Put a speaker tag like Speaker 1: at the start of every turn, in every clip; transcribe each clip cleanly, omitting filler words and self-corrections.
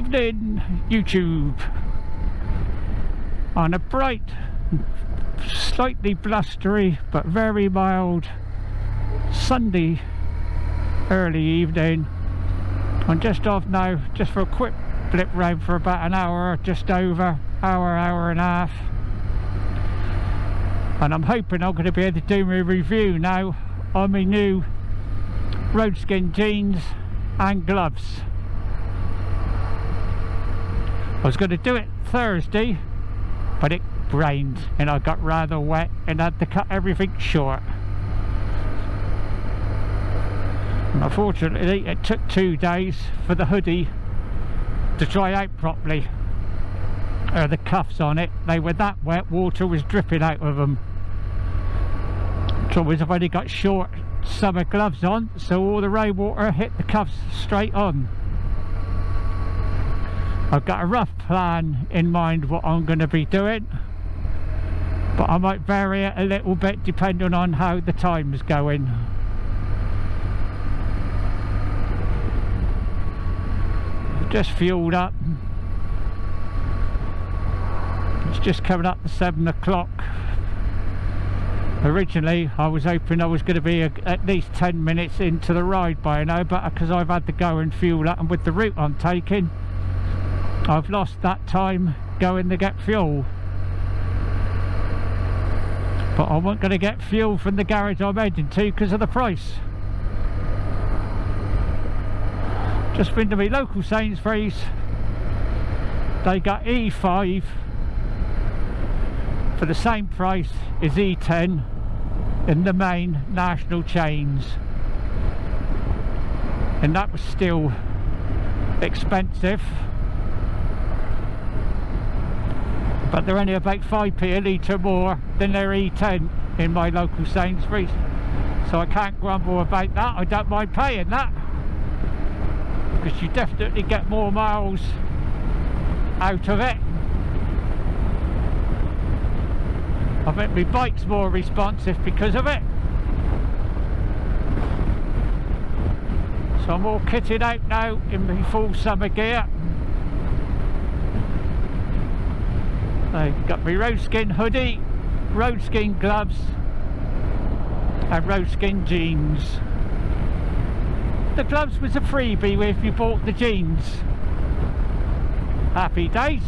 Speaker 1: Evening, YouTube. On a bright, slightly blustery but very mild Sunday early evening. I'm just off now, just for a quick blip round for about an hour, just over hour and a half. And I'm hoping I'm going to be able to do my review now on my new Roadskin jeans and gloves. I was going to do it Thursday, but it rained and I got rather wet and had to cut everything short. And unfortunately, it took 2 days for the hoodie to dry out properly. The cuffs on it, they were that wet, water was dripping out of them. Trouble is, I've only got short summer gloves on, so all the rainwater hit the cuffs straight on. I've got a rough plan in mind what I'm going to be doing, but I might vary it a little bit depending on how the time's going. I've just fueled up. It's just coming up to 7 o'clock. Originally I was hoping I was going to be at least 10 minutes into the ride by now, but because I've had to go and fuel up, and with the route I'm taking, I've lost that time going to get fuel. But I wasn't going to get fuel from the garage I'm heading to because of the price. Just been to my local Sainsbury's. They got E5 for the same price as E10 in the main national chains, and that was still expensive, but they're only about 5p a litre more than their E10 in my local Sainsbury's, so I can't grumble about that. I don't mind paying that, because you definitely get more miles out of it. I think my bike's more responsive because of it. So I'm all kitted out now in my full summer gear. I've got my Roadskin hoodie, Roadskin gloves and Roadskin jeans. The gloves was a freebie if you bought the jeans. Happy days.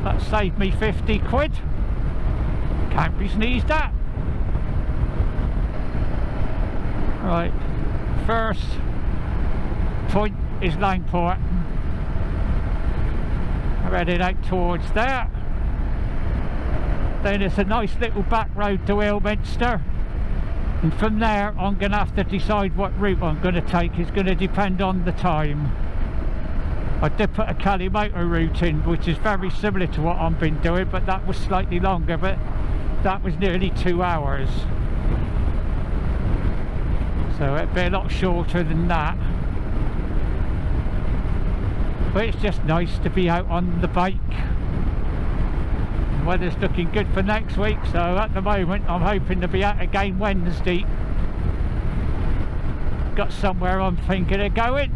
Speaker 1: That saved me 50 quid. Can't be sneezed at. Right, first point is Langport. I'm heading out towards there. Then it's a nice little back road to Ilminster, and from there I'm going to have to decide what route I'm going to take. It's going to depend on the time. I did put a Calimoto route in, which is very similar to what I've been doing, but that was slightly longer, but that was nearly 2 hours. So it'd be a lot shorter than that. But it's just nice to be out on the bike. The weather's looking good for next week, so at the moment I'm hoping to be out again Wednesday. Got somewhere I'm thinking of going.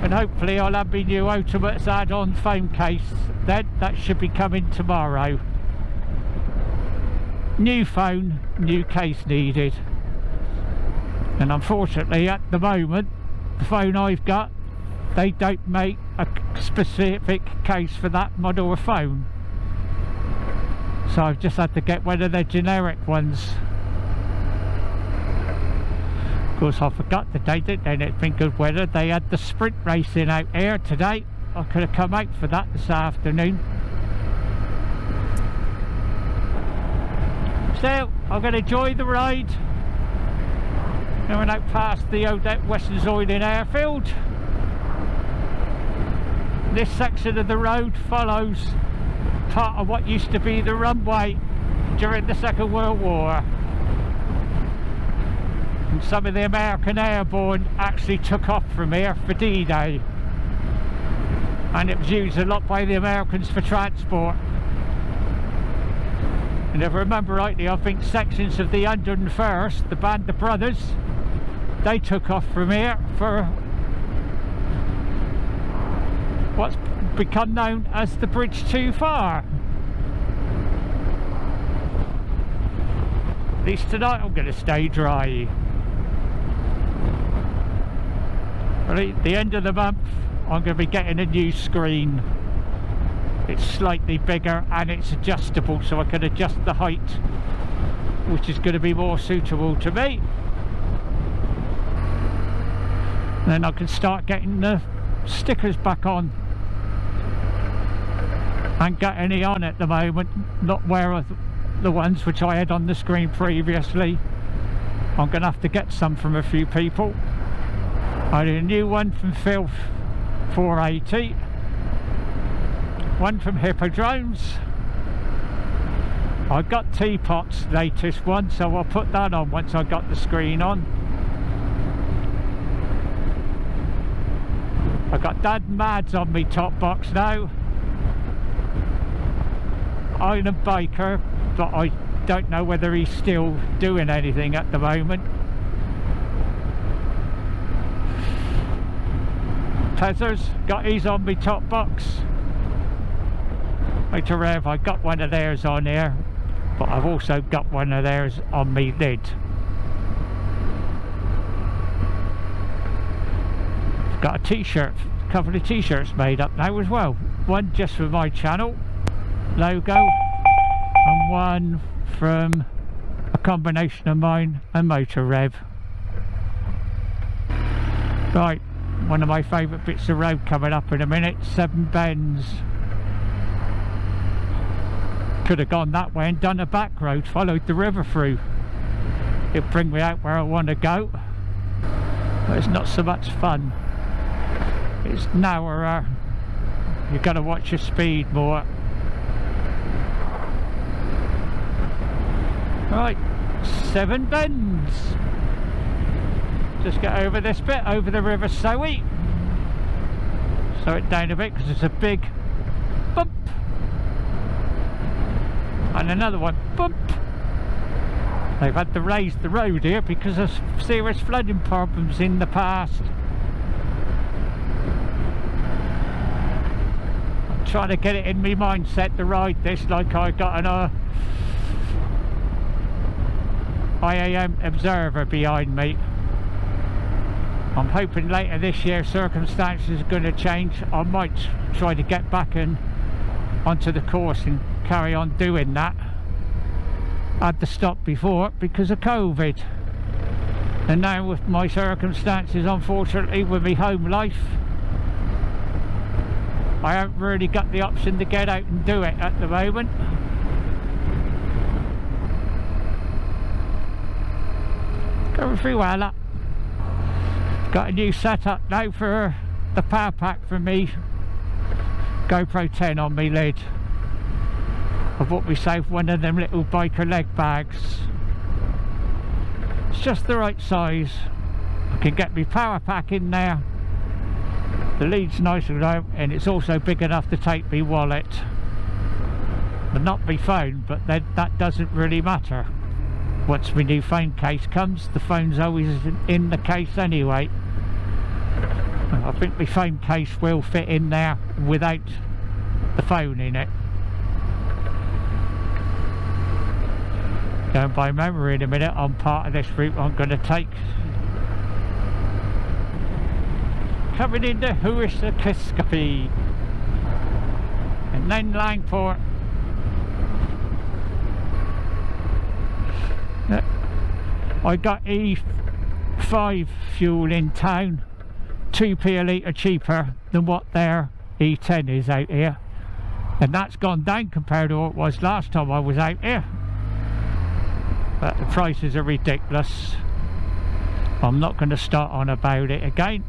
Speaker 1: And hopefully I'll have my new Ultimates add-on phone case then. That should be coming tomorrow. New phone, new case needed. And unfortunately at the moment, the phone I've got, they don't make a specific case for that model of phone. So I've just had to get one of their generic ones. Of course, I forgot the date, and it's been good weather. They had the sprint racing out here today. I could have come out for that this afternoon. So I'm going to enjoy the ride. Going out past the Odette Western Zoiling airfield. This section of the road follows part of what used to be the runway during the Second World War. And some of the American airborne actually took off from here for D-Day, and it was used a lot by the Americans for transport. And if I remember rightly, I think sections of the 101st, the band of brothers, they took off from here for what's become known as the bridge too far. At least tonight I'm going to stay dry. At the end of the month I'm going to be getting a new screen. It's slightly bigger and it's adjustable, so I can adjust the height, which is going to be more suitable to me. Then I can start getting the stickers back on. I ain't got any on at the moment, not where the ones which I had on the screen previously. I'm going to have to get some from a few people. I had a new one from Phil 480, one from Hippodromes. I got Teapot's latest one, so I'll put that on once I got the screen on. I got Dad Mads on me top box now. Iron Baker, but I don't know whether he's still doing anything at the moment. Pezzers, got his on me top box. Motor Rev, I got one of theirs on here, but I've also got one of theirs on me lid. I've got a t-shirt, a couple of t-shirts made up now as well. One just for my channel logo, and one from a combination of mine and Motor Rev. Right, one of my favourite bits of road coming up in a minute, Seven Bends. Could have gone that way and done a back road, followed the river through. It'll bring me out where I want to go, but it's not so much fun. It's narrower, you've got to watch your speed more. Right, Seven Bends. Just get over this bit, over the River Sowie. Slow it down a bit because it's a big bump. And another one, bump. They've had to raise the road here because of serious flooding problems in the past. I'm trying to get it in my mindset to ride this like I got an IAM observer behind me. I'm hoping later this year circumstances are going to change. I might try to get back onto the course and carry on doing that. I had to stop before because of COVID, and now with my circumstances, unfortunately, with my home life, I haven't really got the option to get out and do it at the moment. Going through well up. Got a new setup now for the power pack for me. GoPro 10 on me lid. I bought myself one of them little biker leg bags. It's just the right size. I can get my power pack in there. The lead's nice and low, and it's also big enough to take my wallet. But not my phone, but then that doesn't really matter. Once my new phone case comes, the phone's always in the case anyway. I think my phone case will fit in there without the phone in it. Going by memory in a minute on part of this route I'm going to take. Coming into Huisakiscapi and then Langport. I got E5 fuel in town, 2p a litre cheaper than what their E10 is out here, and that's gone down compared to what it was last time I was out here, but the prices are ridiculous. I'm not going to start on about it again.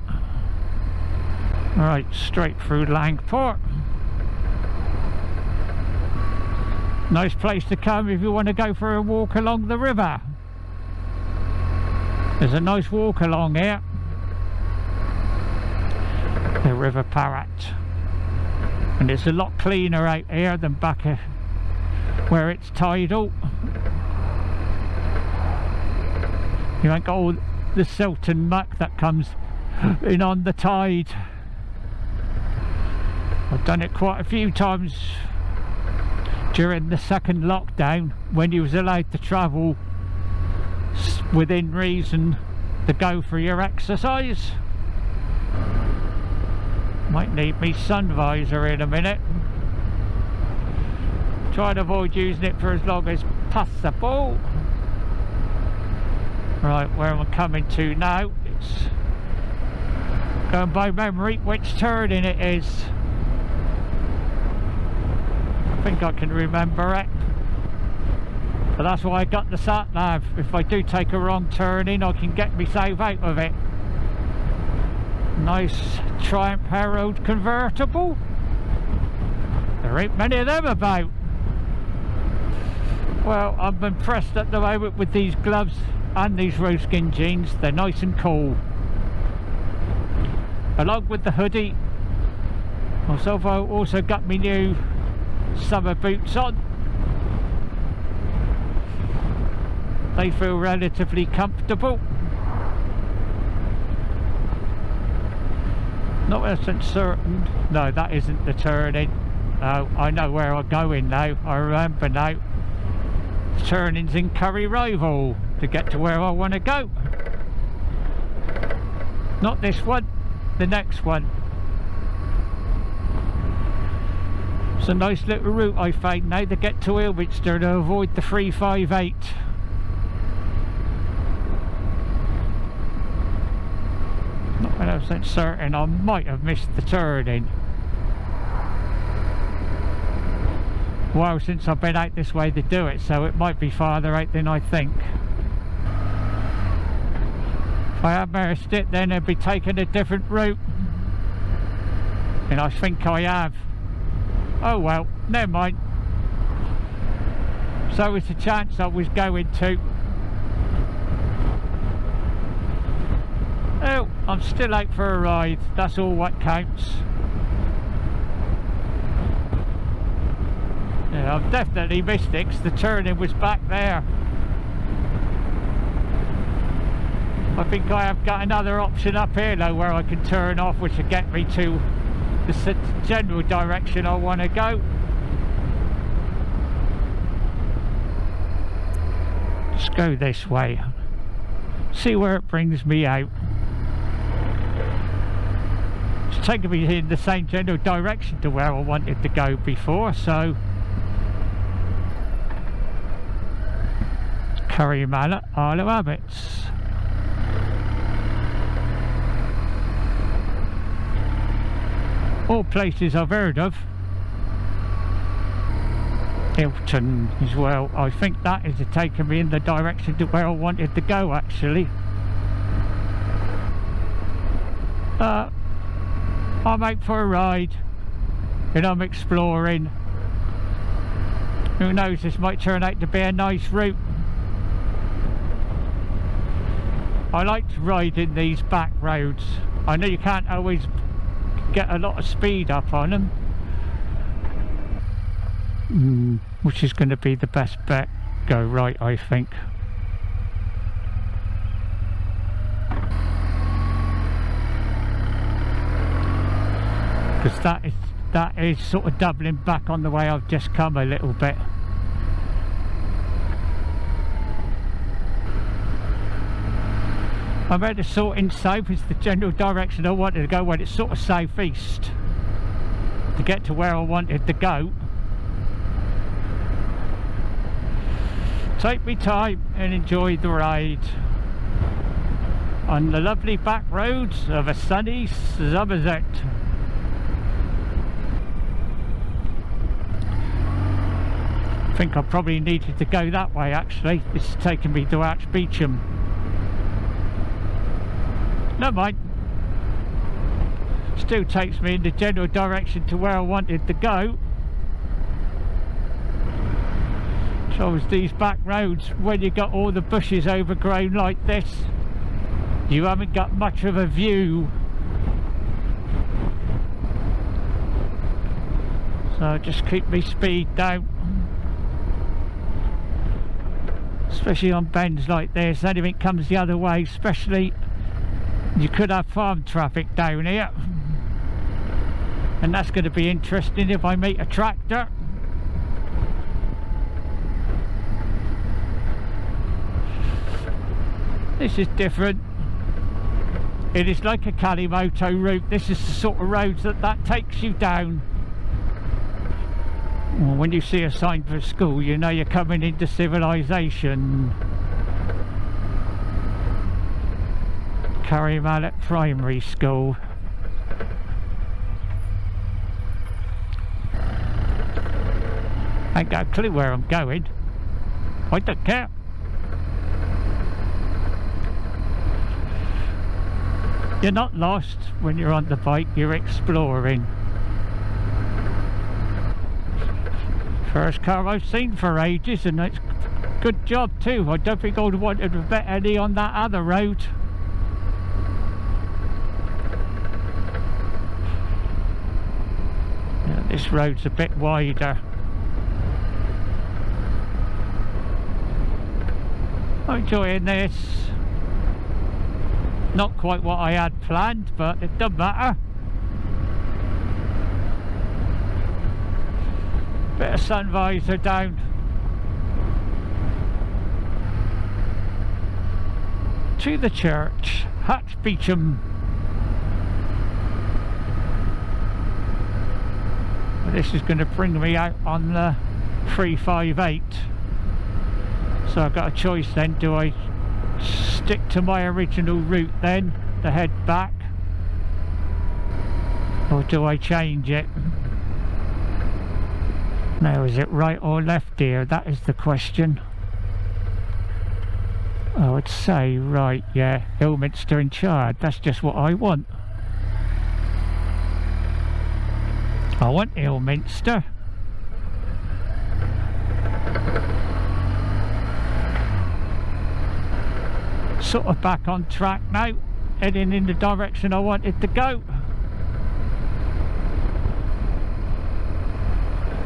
Speaker 1: Right, straight through Langport. Nice place to come if you want to go for a walk along the river. There's a nice walk along here, the River Parrot, and it's a lot cleaner out here than back where it's tidal. You ain't got the silt and muck that comes in on the tide. I've done it quite a few times during the second lockdown when you was allowed to travel within reason to go for your exercise. Might need me sun visor in a minute. Try to avoid using it for as long as possible. Right, where am I coming to now? It's going by memory which turning it is. I think I can remember it. But that's why I got the sat nav. If I do take a wrong turning, I can get myself out of it. Nice Triumph Herald convertible. There ain't many of them about. Well, I'm impressed at the moment with these gloves and these Roadskin jeans. They're nice and cool. Along with the hoodie, I've also got my new summer boots on. They feel relatively comfortable. Not 100% certain. No, that isn't the turning. No, I know where I'm going now. I remember now. The turning's in Curry Rival to get to where I want to go. Not this one, the next one. It's a nice little route I find now to get to Ilminster to avoid the 358. Not 100% certain, I might have missed the turning. Well, since I've been out this way to do it, so it might be farther out than I think. If I had missed it, then I'd be taking a different route. And I think I have. Oh well, never mind. So it's a chance I was going to. Oh, I'm still out for a ride. That's all what counts. Yeah, I've definitely missed it 'cause the turning was back there. I think I have got another option up here though where I can turn off, which will get me to the general direction I want to go. Just go this way. See where it brings me out. It's taking me in the same general direction to where I wanted to go before, so Curry Manor, Isle of Abbots. All places I've heard of. Hilton as well. I think that is taking me in the direction to where I wanted to go actually. I'm out for a ride and I'm exploring. Who knows, this might turn out to be a nice route. I like riding these back roads. I know you can't always get a lot of speed up on them, which is going to be the best bet. Go right, I think. Because that is sort of doubling back on the way I've just come a little bit. I'm headed sort in south is the general direction I wanted to go when it's sort of southeast to get to where I wanted to go. Take me time and enjoy the ride on the lovely back roads of a sunny Somerset. I think I probably needed to go that way actually. This is taking me to Archbeecham. Never mind. Still takes me in the general direction to where I wanted to go. So as these back roads, when you got all the bushes overgrown like this, you haven't got much of a view. So just keep me speed down. especially on bends like this. Anything comes the other way, especially you could have farm traffic down here, and that's going to be interesting if I meet a tractor. This is different. It is like a Kalimoto route. This is the sort of roads that takes you down. Well, when you see a sign for school, you know you're coming into civilization. Carrymallet Primary School. I ain't got a clue where I'm going. I don't care. You're not lost when you're on the bike, you're exploring. First car I've seen for ages, and it's a good job too. I don't think I would have wanted to bet any on that other road. Yeah, this road's a bit wider. I'm enjoying this. Not quite what I had planned, but it doesn't matter. Bit of sun visor down. To the church, Hatch Beecham. This is going to bring me out on the 358. So I've got a choice then. Do I stick to my original route then to head back, or do I change it? Now, is it right or left here? That is the question. I would say right, yeah. Ilminster in charge. That's just what I want. I want Ilminster. Sort of back on track now, heading in the direction I wanted to go.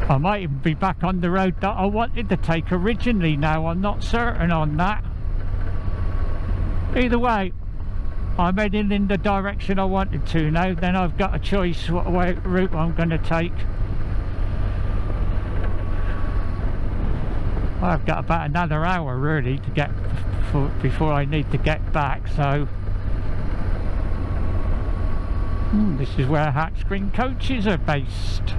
Speaker 1: I might even be back on the road that I wanted to take originally now. I'm not certain on that. Either way, I'm heading in the direction I wanted to now. Then I've got a choice what route I'm going to take. I've got about another hour really to get before I need to get back, so this is where Hatch Green coaches are based.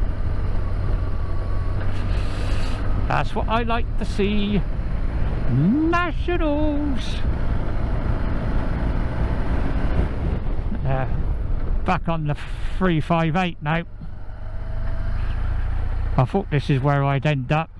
Speaker 1: That's what I like to see. Nationals. Back on the 358 now. I thought this is where I'd end up.